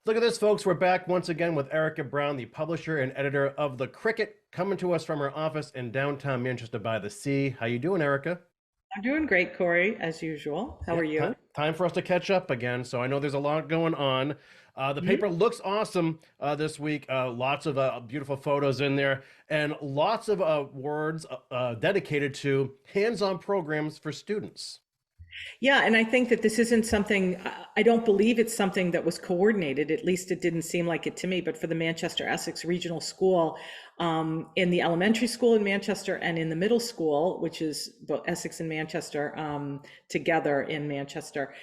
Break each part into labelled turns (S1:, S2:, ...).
S1: Look at this, folks. We're back once again with Erika Brown, the publisher and editor of The Cricket, coming to us from her office in downtown Manchester by the Sea. How you doing, Erika?
S2: I'm doing great, Corey, as usual. How
S1: Yeah,
S2: are
S1: time,
S2: you?
S1: time for us to catch up again. So I know there's a lot going on. The
S2: Mhm.
S1: paper looks awesome this week. Lots of beautiful photos in there, and lots of words dedicated to hands-on programs for students.
S2: Yeah, and I think that this isn't something, I don't believe it's something that was coordinated. At least it didn't seem like it to me. But for the Manchester Essex Regional School, in the elementary school in Manchester and in the middle school, which is both Essex and Manchester together in Manchester,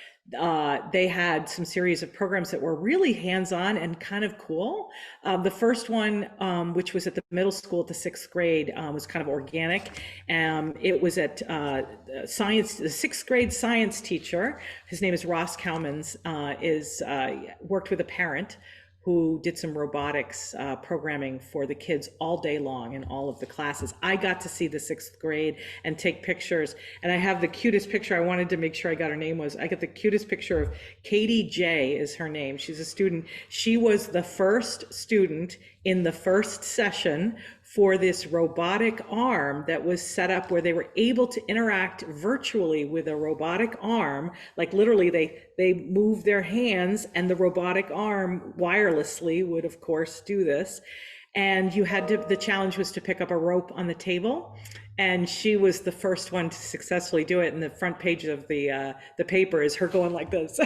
S2: they had some series of programs that were really hands-on and kind of cool. The first one, which was at the middle school at the sixth grade, was kind of organic. It was at science, the sixth grade science teacher, his name is Ross Cowmans, is worked with a parent who did some robotics programming for the kids all day long in all of the classes. I got to see the sixth grade and take pictures. And I have the cutest picture. I wanted to make sure I got her name was. I got the cutest picture of Katie J is her name. She's a student. She was the first student in the first session for this robotic arm that was set up where they were able to interact virtually with a robotic arm. Like literally they move their hands and the robotic arm wirelessly would of course do this. And you had to, the challenge was to pick up a rope on the table. And she was the first one to successfully do it. And the front page of the paper is her going like this.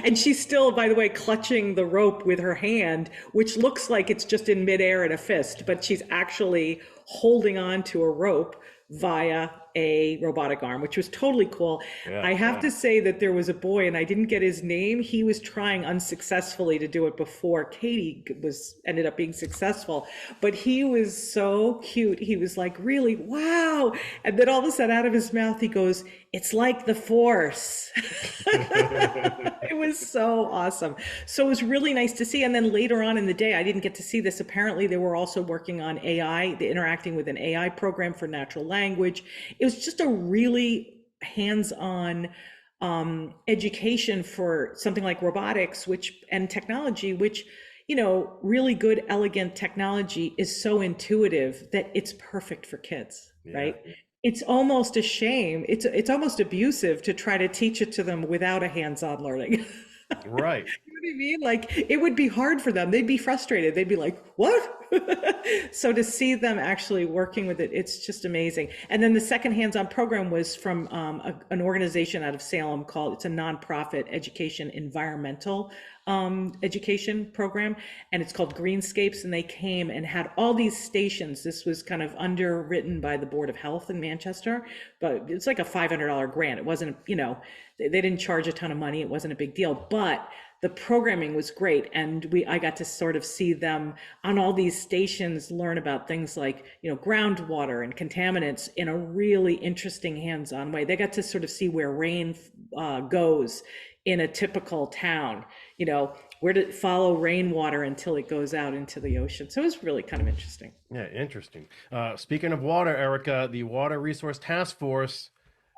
S2: And she's still, by the way, clutching the rope with her hand, which looks like it's just in midair in a fist, but she's actually holding on to a rope via a robotic arm, which was totally cool.
S1: Yeah,
S2: I have
S1: yeah.
S2: to say that there was a boy, and I didn't get his name. He was trying unsuccessfully to do it before Katie was ended up being successful, but he was so cute. He was like, really, wow. And then all of a sudden out of his mouth, he goes, it's like the force. It was so awesome. So it was really nice to see. And then later on in the day, I didn't get to see this. Apparently, they were also working on AI, the interacting with an AI program for natural language. It was just a really hands-on education for something like robotics, which and technology, which really good, elegant technology is so intuitive that it's perfect for kids,
S1: Yeah.
S2: right? It's almost a shame. It's almost abusive to try to teach it to them without a hands-on learning.
S1: Right.
S2: You know what I mean? Like it would be hard for them. They'd be frustrated. They'd be like, "What?" So to see them actually working with it, it's just amazing. And then the second hands-on program was from an organization out of Salem called, it's a nonprofit education environmental education program, and it's called Greenscapes. And they came and had all these stations. This was kind of underwritten by the Board of Health in Manchester, but it's like a $500 grant. It wasn't, they didn't charge a ton of money. It wasn't a big deal, but the programming was great. And I got to sort of see them on all these stations learn about things like, groundwater and contaminants in a really interesting hands-on way. They got to sort of see where rain goes in a typical town, where to follow rainwater until it goes out into the ocean. So it was really kind of interesting.
S1: Yeah, interesting. Speaking of water, Erica, the Water Resource Task Force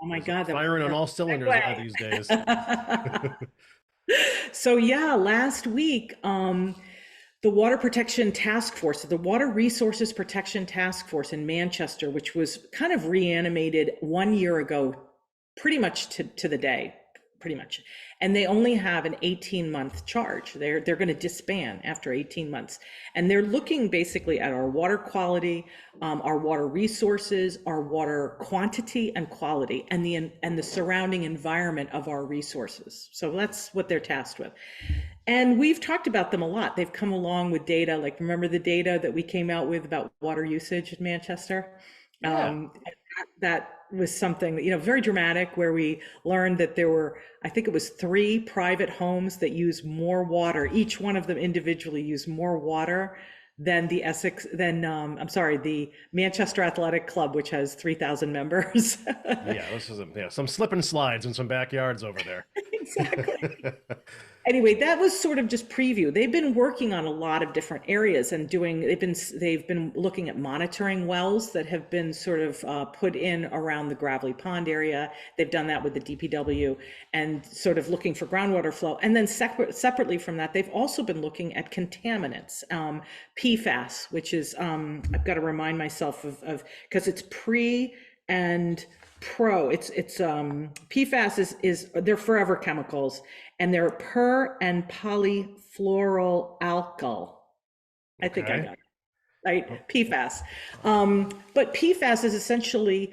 S2: Oh my
S1: is
S2: God, that was
S1: firing on
S2: a
S1: all cylinders these days.
S2: perfect segue. So yeah, last week, the Water Protection Task Force, the Water Resources Protection Task Force in Manchester, which was kind of reanimated 1 year ago, pretty much to the day, pretty much. And they only have an 18-month charge. They're going to disband after 18 months. And they're looking basically at our water quality, our water resources, our water quantity and quality, and the surrounding environment of our resources. So that's what they're tasked with. And we've talked about them a lot. They've come along with data, like remember the data that we came out with about water usage in Manchester?
S1: Yeah.
S2: That was something that, very dramatic, where we learned that there were, I think it was 3 private homes that use more water. Each one of them individually used more water than the Manchester Athletic Club, which has 3,000 members.
S1: Yeah, this is some slip and slides in some backyards over there.
S2: Exactly. Anyway, that was sort of just preview. They've been working on a lot of different areas and they've been looking at monitoring wells that have been sort of put in around the Gravelly Pond area. They've done that with the DPW and sort of looking for groundwater flow. And then separately from that, they've also been looking at contaminants, PFAS, which is, I've got to remind myself of because it's pre and pro. It's PFAS is they're forever chemicals, and they're per and polyfluoroalkyl. I think I got it right. PFAS. But PFAS is essentially,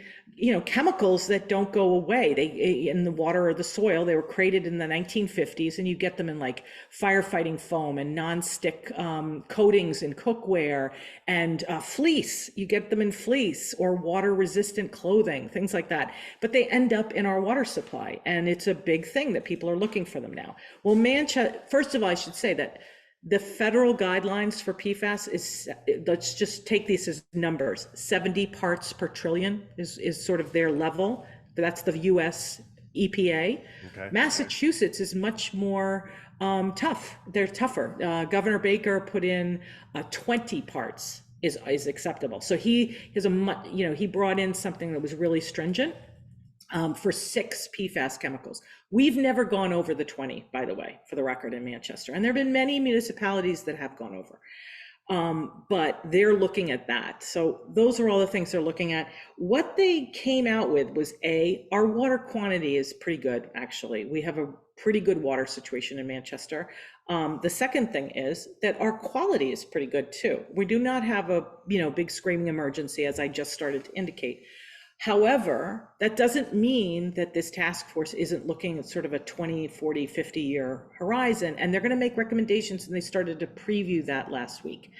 S2: chemicals that don't go away. They in the water or the soil. They were created in the 1950s, and you get them in like firefighting foam and nonstick coatings in cookware and fleece. You get them in fleece or water-resistant clothing, things like that. But they end up in our water supply, and it's a big thing that people are looking for them now. Well, Manchester. First of all, I should say that the federal guidelines for PFAS is, let's just take these as numbers, 70 parts per trillion is sort of their level. That's the US EPA. Okay. Massachusetts is much more tough. They're tougher. Governor Baker put in 20 parts is acceptable. So he brought in something that was really stringent. For 6 PFAS chemicals. We've never gone over the 20, by the way, for the record, in Manchester. And there have been many municipalities that have gone over. But they're looking at that. So those are all the things they're looking at. What they came out with was our water quantity is pretty good, actually. We have a pretty good water situation in Manchester. The second thing is that our quality is pretty good too. We do not have a big screaming emergency, as I just started to indicate. However, that doesn't mean that this task force isn't looking at sort of a 20, 40, 50-year horizon, and they're going to make recommendations, and they started to preview that last week.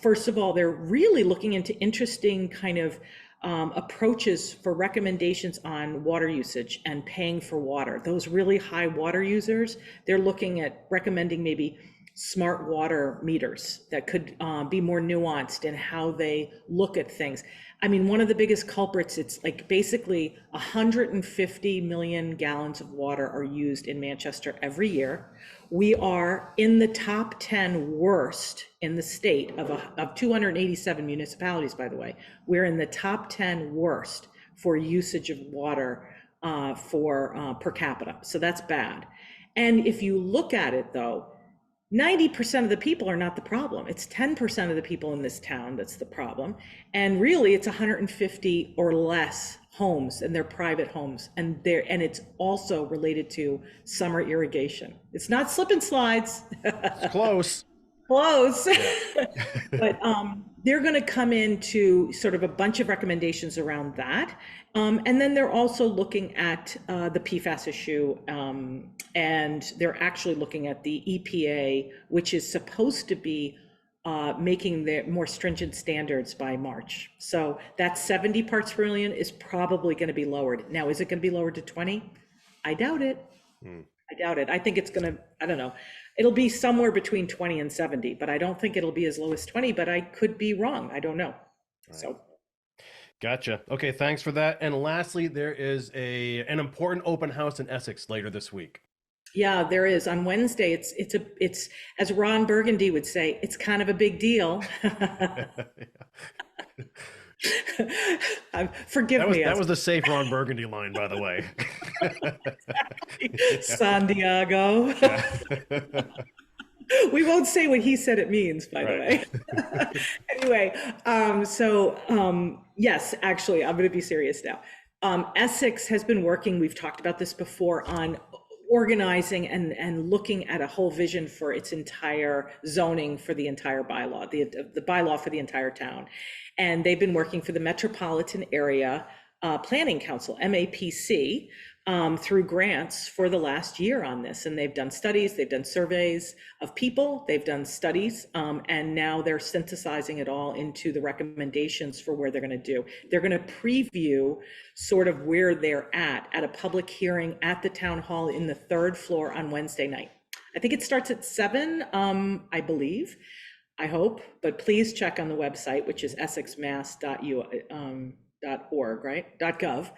S2: First of all, they're really looking into interesting kind of approaches for recommendations on water usage and paying for water. Those really high water users, they're looking at recommending maybe smart water meters that could be more nuanced in how they look at things. I mean, one of the biggest culprits, it's like basically 150 million gallons of water are used in Manchester every year. We are in the top 10 worst in the state of 287 municipalities, by the way. We're in the top 10 worst for usage of water per capita. So that's bad. And if you look at it though, 90% of the people are not the problem. It's 10% of the people in this town that's the problem. And really it's 150 or less homes, and they're private homes. And it's also related to summer irrigation. It's not slip and slides.
S1: It's close.
S2: Close. Yeah. But they're going to come into sort of a bunch of recommendations around that. And then they're also looking at the PFAS issue, and they're actually looking at the EPA, which is supposed to be making the more stringent standards by March. So that 70 parts per million is probably going to be lowered. Now, is it going to be lowered to 20? I doubt it. I doubt it. I think it's going to, I don't know. It'll be somewhere between 20 and 70, but I don't think it'll be as low as 20, but I could be wrong. I don't know. Right. So.
S1: Gotcha. Okay, thanks for that. And lastly, there is an important open house in Essex later this week.
S2: Yeah, there is. On Wednesday, it's as Ron Burgundy would say, it's kind of a big deal. Forgive me.
S1: That was the safe Ron Burgundy line, by the way.
S2: San Diego. We won't say what he said it means, by the way. Anyway, yes, actually, I'm going to be serious now. Essex has been working, we've talked about this before, on organizing and looking at a whole vision for its entire zoning for the entire bylaw, the bylaw for the entire town. And they've been working for the Metropolitan Area Planning Council, MAPC, through grants for the last year on this. And they've done studies, they've done surveys of people, they've done studies, and now they're synthesizing it all into the recommendations for where they're going to do. They're going to preview sort of where they're at a public hearing at the town hall in the 3rd floor on Wednesday night. I think it starts at 7, I believe. I hope, but please check on the website, which is essexmass.us. .org, right? .gov.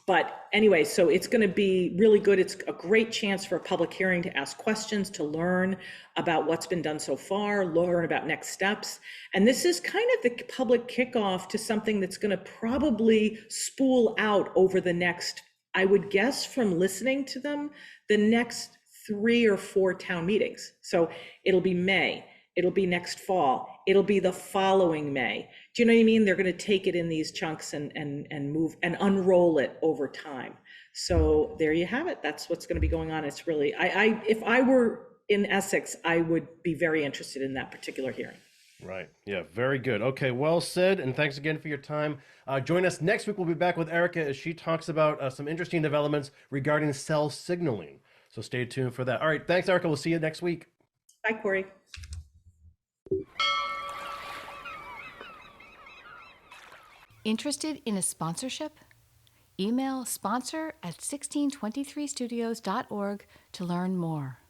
S2: But anyway, so it's going to be really good. It's a great chance for a public hearing to ask questions, to learn about what's been done so far, learn about next steps. And this is kind of the public kickoff to something that's going to probably spool out over the next, I would guess from listening to them, the next 3 or 4 town meetings. So it'll be May, it'll be next fall, it'll be the following May. Do you know what I mean? They're going to take it in these chunks and move and unroll it over time. So there you have it. That's what's going to be going on. It's really, if I were in Essex, I would be very interested in that particular hearing.
S1: Right. Yeah, very good. Okay, well said. And thanks again for your time. Join us next week. We'll be back with Erika as she talks about some interesting developments regarding cell signaling. So stay tuned for that. All right. Thanks, Erika. We'll see you next week.
S2: Bye, Kory.
S3: Interested in a sponsorship? Email sponsor@1623studios.org to learn more.